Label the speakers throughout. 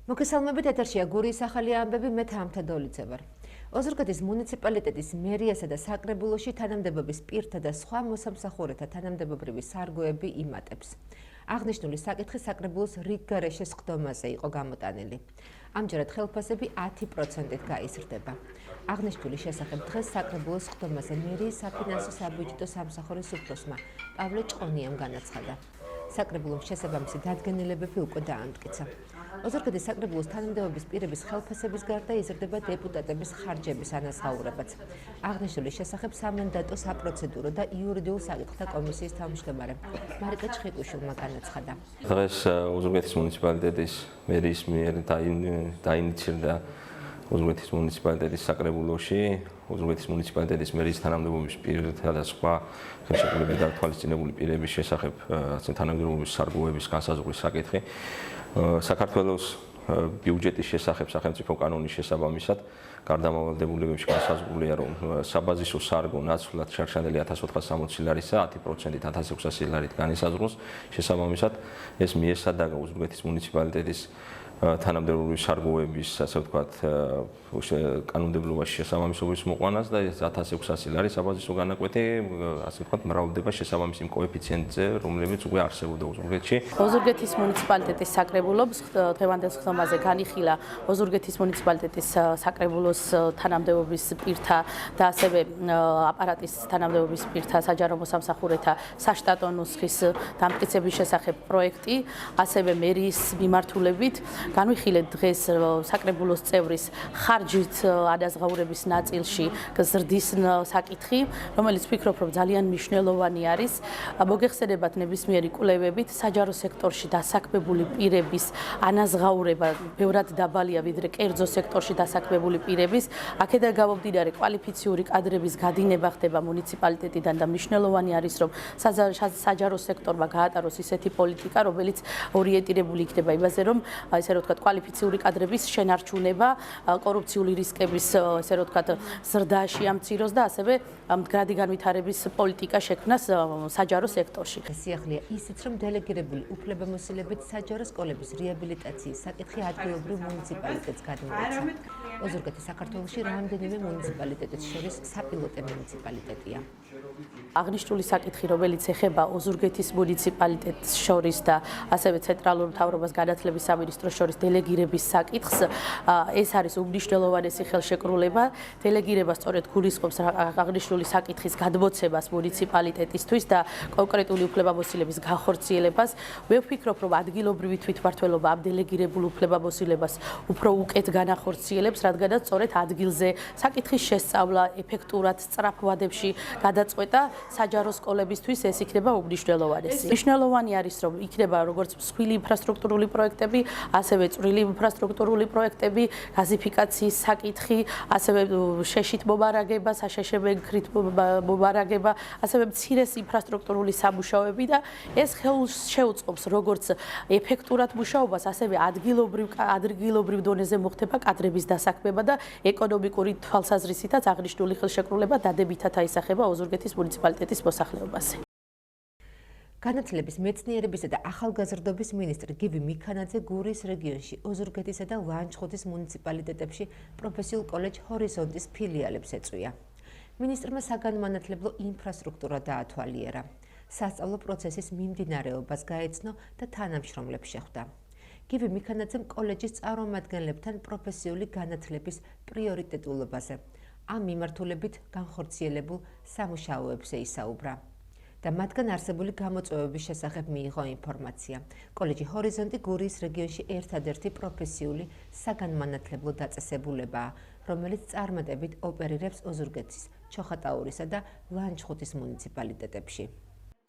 Speaker 1: მოგესალმებით, ეთერშია გურიის ახალი ამბები, მე თამთა დოლიძე ვარ. ოზურგეთის მუნიციპალიტეტის მერიასა და საკრებულოში თანამდებობის პირთა და სხვა მოსამსახურეთა თანამდებობრივი სარგოები იმატებს. აღნიშნული საკითხი საკრებულოს რიგგარეშე სხდომაზე იყო გამოტანილი. ამჯერად ხელფასები 10%-ით გაიზრდება. აღნიშნული შესახებ დღეს საკრებულოს სხდომაზე მერიის საფინანსო საბიუჯეტო სამსახურის უფროსმა პავლე ჭყონიამ განაცხადა. საკრებულოს შესაბამისი დადგენილებები უკვე დაამტკიცა. ოზურგეთის საკრებულოს თანამდებობის პირების ხელფასების გარდა იზრდება დეპუტატების ხარჯების ანაზღაურებაც. აღნიშნული შესახებ სამანდატო საპროცედურო და იურიდიულ საკითხთა კომისიის თავმჯდომარე მარიკა ჩხიკუშვილმა განაცხადა.
Speaker 2: დღეს ოზურგეთის მუნიციპალიტეტის მერიის მიერ დაინიცირდა ოზურგეთის მუნიციპალიტეტის საკრებულოში ოზურგეთის მუნიციპალიტეტის მერიის თანამდებობის პირთა და სხვა ხელშეკრულებით დათვალისწინებული პირების შესახებ თანამდებობის სარგოების განსაზღვრის საკითხი. საქართველოს ბიუჯეტის შესახებ სახელმწიფო კანონის შესაბამისად გარდამავალდებულებებში განსაზღვრულია, რომ საბაზისო სარგო ნაცვლად შარშანდელი 1460 ლარისა 10%-ით 1600 ლარით განისაზღვროს. შესაბამისად ეს მიესადაგა ოზურგეთის მუნიციპალიტეტის თანამდებობის სარგოების, ასე ვთქვათ, კანონმდებლობაში შესაბამისობის მოყვანას და 1600 ლარის საბაზისო განაკვეთი, ასე ვთქვათ, მრავლდება შესაბამის იმ კოეფიციენტზე, რომლებიც უკვე არსებობდა ოზურგეთში.
Speaker 3: ოზურგეთის მუნიციპალიტეტის საკრებულოს დღევანდელ სხდომაზე განიხილა ოზურგეთის მუნიციპალიტეტის საკრებულოს თანამდებობის პირთა და ასევე აპარატის თანამდებობის პირთა საჯარო მოსამსახურეთა საშტატო ნუსხის დამტკიცების შესახებ პროექტი, ასევე მერიის მიმართულებით განვიხილეთ დღეს საკრებულოს წევრის ხარჯით ანაზღაურების ნაწილში გზრდის საკითხი, რომელიც ვფიქრობ, რომ ძალიან მნიშვნელოვანი არის. მოგეხსენებათ ნებისმიერი კვლევებით საჯარო სექტორში დასაქმებული პირების ანაზღაურება ბევრად დაბალია ვიდრე კერძო სექტორში დასაქმებული პირების. აქედან გამომდინარე კვალიფიციური კადრების გადინება ხდება მუნიციპალიტეტიდან და მნიშვნელოვანი არის, რომ საჯარო სექტორმა გაატაროს ისეთი პოლიტიკა, რომელიც ორიენტირებული იქნება იმაზე, რომ ესე რომ ვთქვათ, კვალიფიციური კადრების შენარჩუნება, კორუფციული რისკების, ესე რომ ვთქვათ, ზრდაში ამციროს და ასევე მდგრადი განვითარების პოლიტიკა შექმნას საჯარო სექტორში.
Speaker 1: სიახლეა ისიც, რომ დელეგირებული უფლებამოსილებით საჯარო სკოლების რეაბილიტაციის საკითხი ადგილობრივ მუნიციპალიტეტს გადმოეცა. ოზურგეთი საქართველოში რამდენიმე მუნიციპალიტეტის შორის საპილოტე მუნიციპალიტეტია.
Speaker 3: აღნიშნული საკითხი, რომელიც ეხება ოზურგეთის მუნიციპალიტეტს შორის და ასევე ცენტრალურ მთავრობას განათლების სამინისტროს შორის დელეგირების საკითხს, ეს არის უმნიშვნელოვანესი ხელშეკრულება. დელეგირება სწორედ გულისხმობს აღნიშნული საკითხის გადმოცემას მუნიციპალიტეტისთვის და კონკრეტული უფლებამოსილების განხორციელებას. მე ვფიქრობ, რომ ადგილობრივი თვითმმართველობა ამ დელეგირებულ უფლებამოსილებას უფრო უკეთ განახორციელებს, რადგანაც სწორედ ადგილზე საკითხის შესწავლა, ეფექტურად სწრაფ ვადებში გადაწყვეტა საჯარო სკოლებისთვის ეს იქნება უმნიშვნელოვანესი. მნიშვნელოვანი არის, რომ იქნება როგორც მსხვილი ინფრასტრუქტურული პროექტები, ასევე წვრილი ინფრასტრუქტურული პროექტები, გაზიფიკაციის საკითხი, ასევე შეშით მომარაგება, საშეშე მენქრით მომარაგება, ასევე მცირეს ინფრასტრუქტურული სამუშაოები და ეს შეუწყობს როგორც ეფექტურად მუშაობას, ასევე ადგილობრივ დონეზე მოხდება კადრების დასაქმება და ეკონომიკური თვალსაზრისითაც აღნიშნული ხელშეკრულება დადებითად აისახება ოზურგეთის მუნიციპალიტეტის მოსახლეობაზე.
Speaker 1: განათლების, მეცნიერებისა და ახალგაზრდობის მინისტრი გივი მიქანაძე გურიის რეგიონში, ოზურგეთისა და ლანჩხუთის მუნიციპალიტეტებში პროფესიულ კოლეჯ ჰორიზონტის ფილიალებს ეწვია. მინისტრმა საგანმანათლებლო ინფრასტრუქტურა დაათვალიერა. სასწავლო პროცესის მიმდინარეობას გაეცნო და თანამშრომლებს შეხვდა. გივი მიქანაძემ კოლეჯის წარმომადგენლებთან პროფესიული განათლების პრიორიტეტულობაზე, ამ მიმართულებით განხორციელებულ სამუშაოებზე ისაუბრა. და მათგან არსებული გამოწვევების შესახებ მიიღო ინფორმაცია. კოლეჯი ჰორიზონტი გურიის რეგიონში ერთადერთი პროფესიული საგანმანათლებლო დაწესებულებაა, რომელიც წარმატებით ოპერირებს ოზურგეთის, ჩოხატაურისა და ლანჩხუთის მუნიციპალიტეტებში.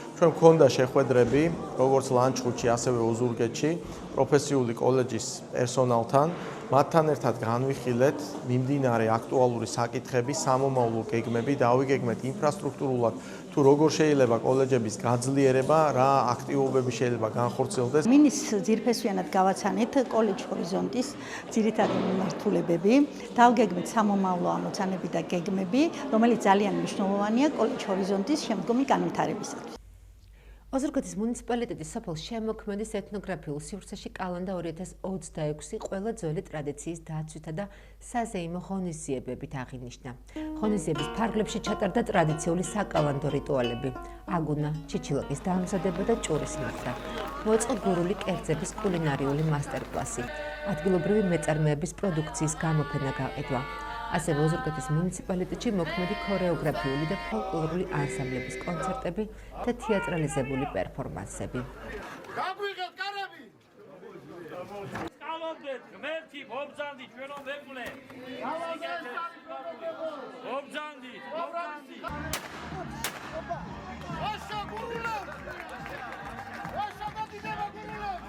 Speaker 4: ჩვენ გვქონდა შეხვედრები, როგორც ლანჩხუთში, ასევე ოზურგეთში, პროფესიული კოლეჯის პერსონალთან. მათთან ერთად განვიხილეთ მიმდინარე აქტუალური საკითხები, სამომავლო გეგმები, დავიგეგმეთ ინფრასტრუქტურულად თუ როგორ შეიძლება კოლეჯების გაძლიერება, რა აქტივობები შეიძლება განხორციელდეს.
Speaker 5: მინისტრს ძირფესვიანად გავაცანეთ კოლეჯ ჰორიზონტის ძირითადი მიმართულებები, დავგეგმეთ სამომავლო ამოცანები და გეგმები, რომელიც ძალიან მნიშვნელოვანია კოლეჯ ჰორიზონტის შემდგომი განვითარებისათვის.
Speaker 1: ოზურგეთის მუნიციპალიტეტის სოფელ შემოქმედის ეთნოგრაფიულ სივრცეში კალენდა 2026 ყველა ძველი ტრადიციის დაცვითა და საზეიმო ღონისძიებებით აღინიშნა. ღონისძიების ფარგლებში ჩატარდა ტრადიციული საკალენდო რიტუალები, აგუნა, ჩიჩილაკის დამზადება და ჭურის მოხდა. მოეწყო გურული კერძების კულინარიული მასტერკლასი, ადგილობრივი მეწარმეების პროდუქციის გამოფენა გაყიდვა. ასევე ოზურგეთის მუნიციპალიტეტში მოქმედი ქორეოგრაფიული და ფოლკლორული ანსამბლების კონცერტები და თეატრალიზებული პერფორმანსები.
Speaker 6: გაგვიღეთ კარები! სწავლობდეთ ღმერთი, მობრძანდით ჩვენო მეგვლე. მობრძანდით. ვაშა გურულებს! ვაშა დადიდება გურულებს!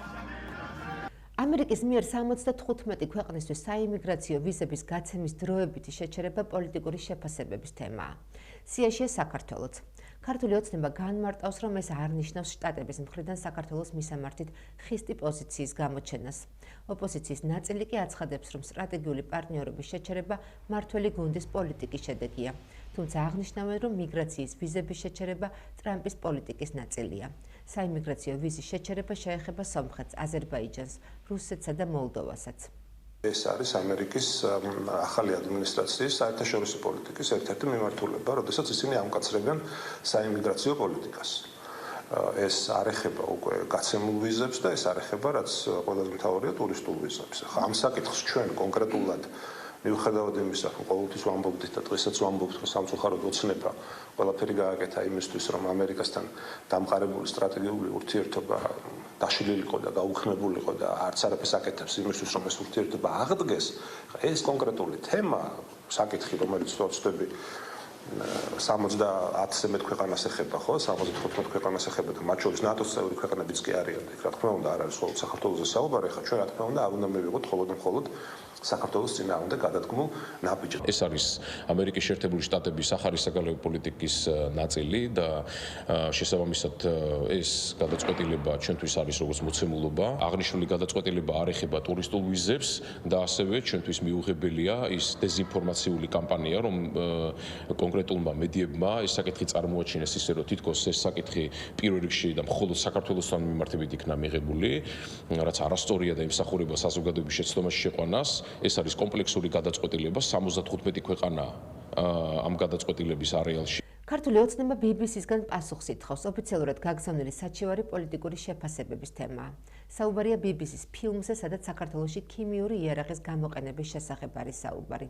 Speaker 1: ამერიკის მიერ 75 ქვეყნისთვის საიმიგრაციო ვიზების გაცემის დროებითი შეჩერება პოლიტიკური შეფასებების თემაა. სიაშია საქართველოც. ქართული ოცნება განმარტავს, რომ ეს არ ნიშნავს შტატების მხრიდან საქართველოს მისამართით ხისტი პოზიციის გამოჩენას. ოპოზიციის ნაწილი კი აცხადებს, რომ სტრატეგიული პარტნიორობის შეჩერება მმართველი გუნდის პოლიტიკის შედეგია. თუმცა აღნიშნავენ, რომ მიგრაციის ვიზების შეჩერება ტრამპის პოლიტიკის ნაწილია. საიმიგრაციო ვიზის შეჩერება შეეხება სომხეთს, აზერბაიჯანს, რუსეთსა და მოლდოვასაც.
Speaker 7: ეს არის ამერიკის ახალი ადმინისტრაციის საერთაშორისო პოლიტიკის ერთ-ერთი მიმართულება, როდესაც ისინი ამკაცრებენ საიმიგრაციო პოლიტიკას. ეს არ ეხება უკვე გაცემულ ვიზებს და ეს არ ეხება, რაც ყველაზე მთავარია, ტურისტულ ვიზებს. ახლა ამ საკითხს ჩვენ კონკრეტულად მიუხედავად იმისა, რომ ყოველთვის ვამბობდით და დღესაც ვამბობთ, რომ სამწუხაროდ ოცნება ყველაფერი გააკეთა იმისთვის, რომ ამერიკასთან დამყარებული სტრატეგიული ურთიერთობა დაშლილიყო და გაუხმებულიყო და არც არაფერს აკეთებს იმისთვის, რომ ეს ურთიერთობა აღდგეს. ეს კონკრეტული თემა, საკითხი, რომელიც ვწვდები 70-ზე მეტ ქვეყანას ეხება, ხო, 75 ქვეყანას ეხება და მათ შორის ნატოს წევრი ქვეყნებიც კი არიან. რა თქმა უნდა, არ არის მხოლოდ საქართველოზე საუბარი, ხა ჩვენ რა თქმა უნდა არ უნდა მივიღოთ მხოლოდ საქართველოს წინააღმდეგ გადადგმულ ნაბიჯს.
Speaker 8: ეს არის ამერიკის შეერთებული შტატების ახალი საგარეო პოლიტიკის ნაწილი და შესაბამისად ეს გადაწყვეტილება ჩვენთვის არის როგორც მოცემულობა. აღნიშნული გადაწყვეტილება არ ეხება ტურისტულ ვიზებს და ასევე ჩვენთვის მიუღებელია ის დეზინფორმაციული კამპანია, რომ კონკრეტულმა მედიებმა ეს საკითხი წარმოაჩინეს ისე, რომ თითქოს ეს საკითხი პირველ რიგში და მხოლოდ საქართველოსთან მიმართებით იქნა მიღებული, რაც არასწორია და ემსახურება საზოგადოების შეცდომაში შეყვანას. ეს არის კომპლექსური გადაწყვეტილება 75 ქვეყანა ამ გადაწყვეტილების არეალში.
Speaker 1: ქართული ოცნება BBC-სგან პასუხს ითხოვს ოფიციალურად გაგზავნილი საჩივარი პოლიტიკური შეფასებების თემაა. საუბარია BBC-ს ფილმზე, სადაც საქართველოში ქიმიური იარაღის გამოყენების შესახებ არის საუბარი.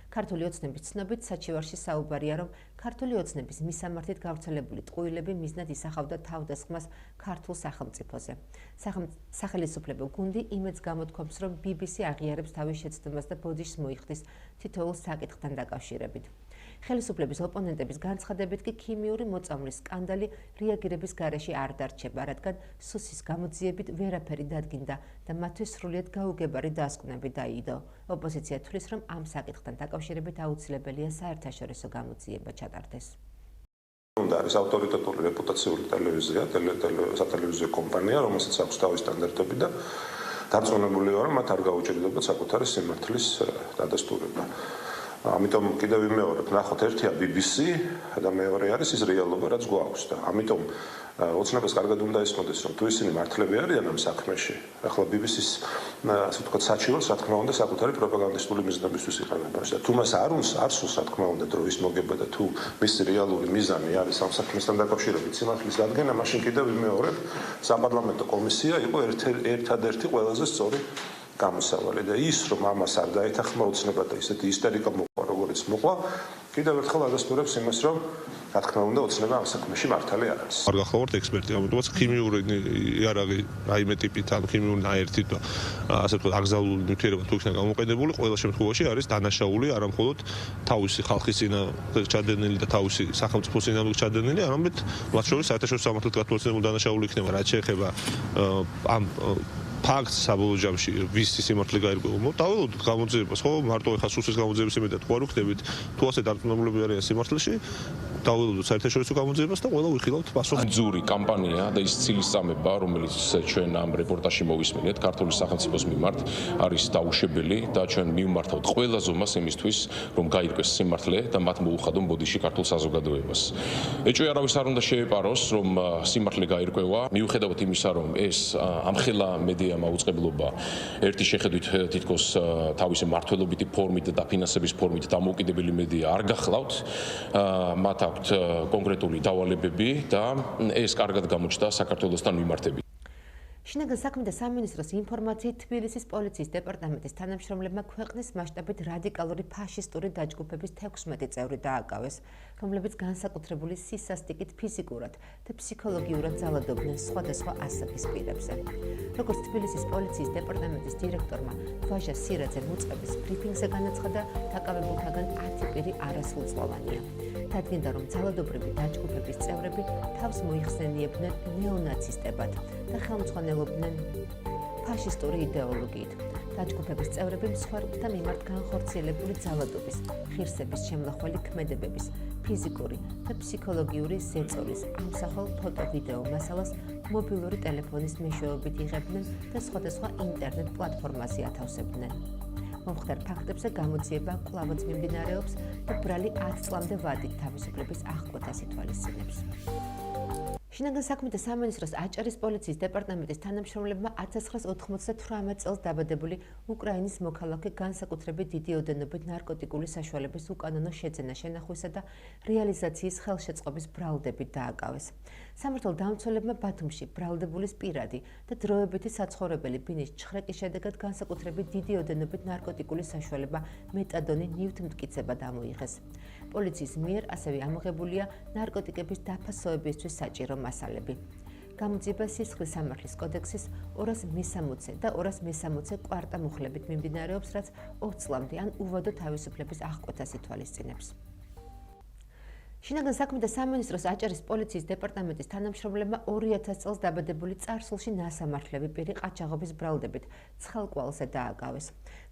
Speaker 1: ქართული ოცნების ცნობით საჩივარში საუბარია, რომ ქართული ოცნების მისამართით გავრცელებული ტყუილები მიზნად ისახავდა თავდასხმას ქართულ სახელმწიფოზე. სახელისუფლებო გუნდი იმედს გამოთქვამს, რომ BBC აღიარებს თავის შეცდომას და ბოდიშს მოიხდის თითოეულ საკითხთან დაკავშირებით. ხელისუფლების ოპონენტების განცხადებით კი ქიმიური მოწამვლის სკანდალი რეაგირების გარეშე არ დარჩება, რადგან სუსის გამოძიებით ვერაფერი დადგინდა და მათთვის სრულიად გაუგებარი დასკვნები დაიდო. ოპოზიცია თვლის, რომ ამ საკითხთან დაკავშირებით აუცილებელია საერთაშორისო გამოძიება ჩატარდეს.
Speaker 7: უნდა არის ავტორიტეტული რეპუტაციული ტელევიზია, სატელევიზიო კომპანია, რომელსაც აქვს თავის სტანდარტები და დარწმუნებული ვარ, რომ მათ არ გაუჭირდებათ საკუთარი სიმართლის დადასტურება. ამიტომ კიდევ ვიმეორებ, ნახოთ, ერთია BBC და მეორე არის ის რეალობა, რაც გვაქვს და ამიტომ ოცნებას კარგად უნდა ისმოდეს, რომ თუ ისინი მართლები არიან ამ საქმეში, ახლა BBC-ს ასე ვთქვათ, საჩივარს, რა თქმა უნდა, საკუთარი პროპაგანდისტული მიზნებისთვის იყენებენ. და თუ მას არ სურს, რა თქმა უნდა, დროის მოგება და თუ მისი რეალური მიზანი არის ამ საქმესთან დაკავშირებით სიმართლის დადგენა, მაშინ კიდევ ვიმეორებ, საპარლამენტო კომისია იყო ერთადერთი ყველაზე სწორი გამოსავალი და ის, რომ ამას არ დაეთანხმა ოცნება და ისეთი ისტერიკა მოყვა, როგორც მოყვა, კიდევ ერთხელ ადასტურებს იმას, რომ რა თქმა უნდა, ოცნება ამ საქმეში მართალი არ არის.
Speaker 9: არ გახლავართ ექსპერტი, ამიტომაც ქიმიური იარაღი რაიმე ტიპით ან ქიმიური ნაერთით და ასე ვთქვათ, აკრძალული ნივთიერება თუ იქნება გამოყენებული, ყველა შემთხვევაში არის დანაშაული არა მხოლოდ თავისი ხალხის წინააღმდეგ ჩადენილი და თავისი სახელმწიფოს წინააღმდეგ ჩადენილი, არამედ მათ შორის საერთაშორისო სამართლით გათვალისწინებული დანაშაული იქნება, რაც შეეხება ამ ფაქტს საბოლოო ჯამში ვის სიმართლე გაირკვევა. მოვტაველოდით გამოძიებას, ხო, მარტო ეხა სუსის გამოძიების იმედად თუ არ ვხდებით, თუ ასე დარწმუნებულები არიან სიმართლეში, დაველოდოთ საერთაშორისო გამოძიებას და ყველა ვიხილავთ პასუხს.
Speaker 8: ძური კამპანია და ის ცილისწამება, რომელიც ჩვენ ამ რეპორტაჟში მოვისმენთ ქართული სახელმწიფოს მიმართ, არის დაუშვებელი და ჩვენ მივმართავთ ყველა ზომას იმისთვის, რომ გაირკვეს სიმართლე და მათ მოუხადონ ბოდიში ქართულ საზოგადოებას. ეჭვი არავის არ უნდა შეეპაროს, რომ სიმართლე გაირკვევა, მიუხედავად იმისა, რომ ეს ამხელა მედია მაუწყებლობა ერთი შეხედვით თითქოს თავისი მართლობითი ფორმით და დაფინანსების ფორმით დამოუკიდებელი მედია არ გახლავთ, მათ აქვთ კონკრეტული დავალებები და ეს კარგად გამოჩნდა საქართველოსთან მიმართებით.
Speaker 1: შინაგან საქმეთა სამინისტროს ინფორმაციით თბილისის პოლიციის დეპარტამენტის თანამშრომლებმა ქვეყნის მასშტაბით რადიკალური ფაშისტური დაჯგუფების 16 წევრი დააკავეს, რომლებიც განსაკუთრებული სისასტიკით ფიზიკურად და ფსიქოლოგიურად ძალადობდნენ სხვადასხვა ასაკის პირებზე. როგორც თბილისის პოლიციის დეპარტამენტის დირექტორმა ვაჟა სირაძემ უწყების ბრიფინგზე განაცხადა, დაკავებულთაგან 10 პირი არასრულწლოვანია. დადგინდა, რომ ძალადობრივი დაჯგუფების წევრები თავს მოიხსენიებდნენ ნეონაცისტებად და ხელმძღვანელობდნენ ფაშისტური იდეოლოგიით. დაჯგუფების წევრები მსხვერპლთა მიმართ განხორციელებული ძალადობის, ღირსების შემნახველი ქმედებების, ფიზიკური და ფსიქოლოგიური ზეწოლის, ამსახველ ფოტო-ვიდეო მასალას მობილური ტელეფონის მეშვეობით იღებდნენ და სხვადასხვა ინტერნეტ პლატფორმაზე ათავსებდნენ. მომხდარ ფაქტებზე გამოძიება კვლავაც მიმდინარეობს და ბრალი 10 წლამდე ვადით თავისუფლების აღკვეთას ითვალისწინებს. შინაგან საქმეთა სამინისტროს აჭარის პოლიციის დეპარტამენტის თანამშრომლებმა 1998 წელს დაბადებული უკრაინის მოქალაქე განსაკუთრებით დიდი ოდენობით ნარკოტიკული საშუალების უკანონო შეძენა შენახვისა და რეალიზაციის ხელშეწყობის ბრალდებით დააკავეს. სამართალდამცველებმა ბათუმში ბრალდებულის პირადი და დროებითი საცხოვრებელი ბინის ჩხრეკის შედეგად განსაკუთრებით დიდი ოდენობით ნარკოტიკული საშუალება მეტადონი ნივთმტკიცება დამოიღეს. პოლიციის მიერ ასევე ამოღებულია ნარკოტიკების დაფასოებისთვის საჭირო მასალები. გამოძიება სისხლის სამართლის კოდექსის 260 და 260 კვარტა მუხლებით მიმდინარეობს, რაც 20 წლამდე ან უვადო თავისუფლების აღკვეთას ითვალისწინებს. შინაგან საქმეთა სამინისტროს აჭარის პოლიციის დეპარტამენტის თანამშრომლებმა 2000 წელს დაბადებული წარსულში ნასამართლები პირი ყაჩაღობის ბრალდებით ცხელკვალზე დააკავეს.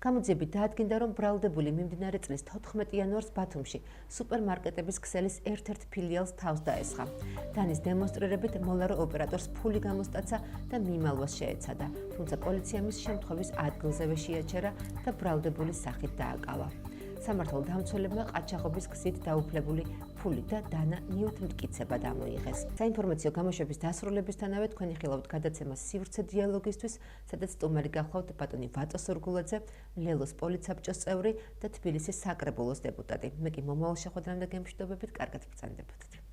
Speaker 1: გამოძიებით დაადგინდა, რომ ბრალდებული მიმდინარე წლის 14 იანვარს ბათუმში სუპერმარკეტების ქსელის ერთ-ერთ ფილიალს თავს დაესხა. დანის დემონსტრირებით მოლარო ოპერატორს ფული გამოსტაცა და მიმალვას შეეცადა, თუმცა პოლიციამ ის შემთხვევის ადგილზევე შეაჩერა და ბრალდებულის სახით დააკავა. სამართალდამცველებმა ყაჩაღობის გზით დაუფლებული ფული და დანა ნივთმტკიცება დამოიღეს. საინფორმაციო გამოშვების დასრულებისთანავე თქვენი ხილავთ გადაცემას სივრცე დიალოგისთვის, სადაც სტუმარი გახლავთ ბატონი ვატო სურგულაძე, ლელოს პოლიცაბჭოს წევრი და თბილისის საკრებულოს დეპუტატი. მე კი მომავალ შეხვედრამდე გემშვიდობებით, კარგად ბრძანდებოდეთ.